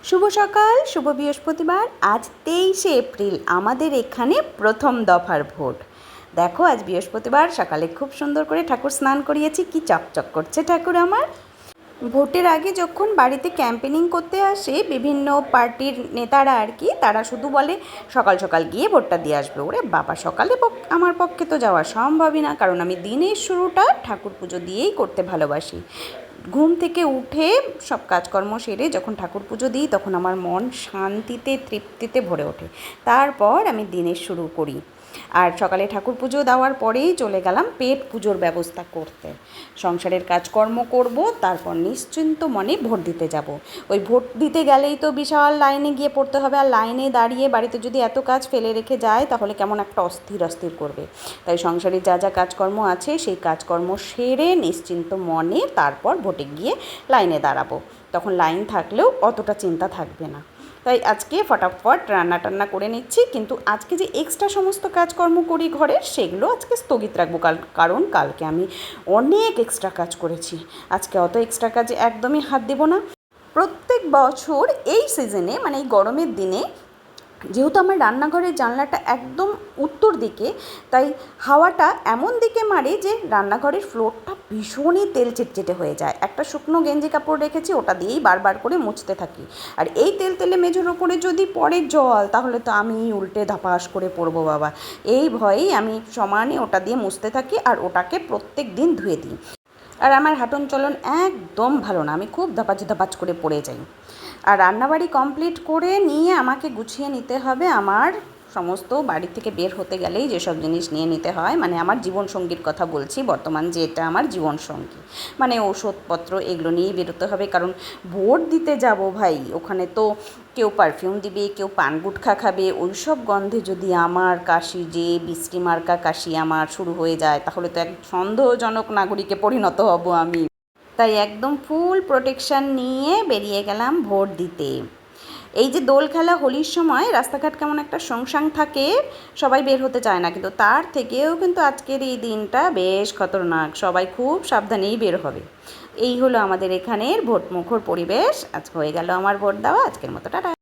শুভ সকাল, শুভ বৃহস্পতিবার। আজ 23শে এপ্রিল, আমাদের এখানে প্রথম দফার ভোট। দেখো, আজ বৃহস্পতিবার সকালে খুব সুন্দর করে ঠাকুর স্নান করিয়েছি। কি চকচক করছে ঠাকুর আমার। ভোটের আগে যখন বাড়িতে ক্যাম্পেনিং করতে আসে বিভিন্ন পার্টির নেতারা আর কি, তারা শুধু বলে সকাল সকাল গিয়ে ভোটটা দিয়ে আসবে। ওরে বাবা, সকালে আমার পক্ষে তো যাওয়া সম্ভবই না, কারণ আমি দিনের শুরুটা ঠাকুর পুজো দিয়েই করতে ভালোবাসি। ঘুম থেকে উঠে সব কাজকর্ম সেরে যখন ঠাকুর পুজো দিই, তখন আমার মন শান্তিতে তৃপ্তিতে ভরে ওঠে। তারপর আমি দিনের শুরু করি। আর সকালে ঠাকুর পুজো দেওয়ার পরেই চলে গেলাম পেট পুজোর ব্যবস্থা করতে। সংসারের কাজকর্ম করব, তারপর নিশ্চিন্ত মনে ভোট দিতে যাব। ওই ভোট দিতে গেলেই তো বিশাল লাইনে গিয়ে পড়তে হবে, আর লাইনে দাঁড়িয়ে বাড়িতে যদি এত কাজ ফেলে রেখে যায় তাহলে কেমন একটা অস্থির অস্থির করবে। তাই সংসারে যা যা কাজকর্ম আছে সেই কাজকর্ম সেরে নিশ্চিন্ত মনে তারপর ভোটে গিয়ে লাইনে দাঁড়াবো। তখন লাইন থাকলেও অতটা চিন্তা থাকবে না। তাই আজকে ফটাফট রান্না টান্না করে নিচ্ছি, কিন্তু আজকে যে এক্সট্রা সমস্ত কাজকর্ম করি ঘরের, সেগুলো আজকে স্থগিত রাখবো। কারণ কালকে আমি অনেক এক্সট্রা কাজ করেছি। আজকে অত এক্সট্রা কাজে একদমই হাত দেবো না। প্রত্যেক বছর এই সিজনে, মানে এই গরমের দিনে, যেহেতু আমার রান্নাঘরের জানলাটা একদম উত্তর দিকে, তাই হাওয়াটা এমন দিকে মারে যে রান্নাঘরের ফ্লোরটা ভীষণই তেল চিটচিটে হয়ে যায়। একটা শুকনো গেঞ্জি কাপড় রেখেছি, ওটা দিয়েই বারবার করে মুছতে থাকি। আর এই তেল তেলে মেঝের ওপরে যদি পড়ে জল, তাহলে তো আমি উল্টে ধাপাস করে পড়বো বাবা। এই ভয়েই আমি সমানে ওটা দিয়ে মুছতে থাকি, আর ওটাকে প্রত্যেক দিন ধুয়ে দিই। আর আমার হাঁটন চলন একদম ভালো না, আমি খুব ধাপাচ ধাপাচ করে পড়ে যাই। আর রান্নাবাড়ি কমপ্লিট করে নিয়ে আমাকে গুছিয়ে নিতে হবে আমার সমস্ত বাড়ি থেকে বের হতে গেলেই যেসব জিনিস নিয়ে নিতে হয়, মানে আমার জীবনসঙ্গীর কথা বলছি, বর্তমান যে এটা আমার জীবনসঙ্গী, মানে ওষুধপত্র, এগুলো নিয়েই বেরোতে হবে। কারণ ভোট দিতে যাব ভাই, ওখানে তো কেউ পারফিউম দিবে, কেউ পান গুটখা খাবে। ওই সব গন্ধে যদি আমার কাশি, যে বৃষ্টি মার্কা কাশি আমার শুরু হয়ে যায়, তাহলে তো এক সন্দেহজনক নাগরিকে পরিণত হব আমি। তাই একদম ফুল প্রোটেকশান নিয়ে বেরিয়ে গেলাম ভোট দিতে। এই যে দোল খেলা, হোলির সময় রাস্তাঘাট কেমন একটা সংসাং থাকে, সবাই বের হতে চায় না, কিন্তু তার থেকেও কিন্তু আজকের এই দিনটা বেশ খতরনাক। সবাই খুব সাবধানেই বের হবে। এই হলো আমাদের এখানের ভোটমুখর পরিবেশ। আজ হয়ে গেল আমার ভোট দেওয়া। আজকের মতো টাটা।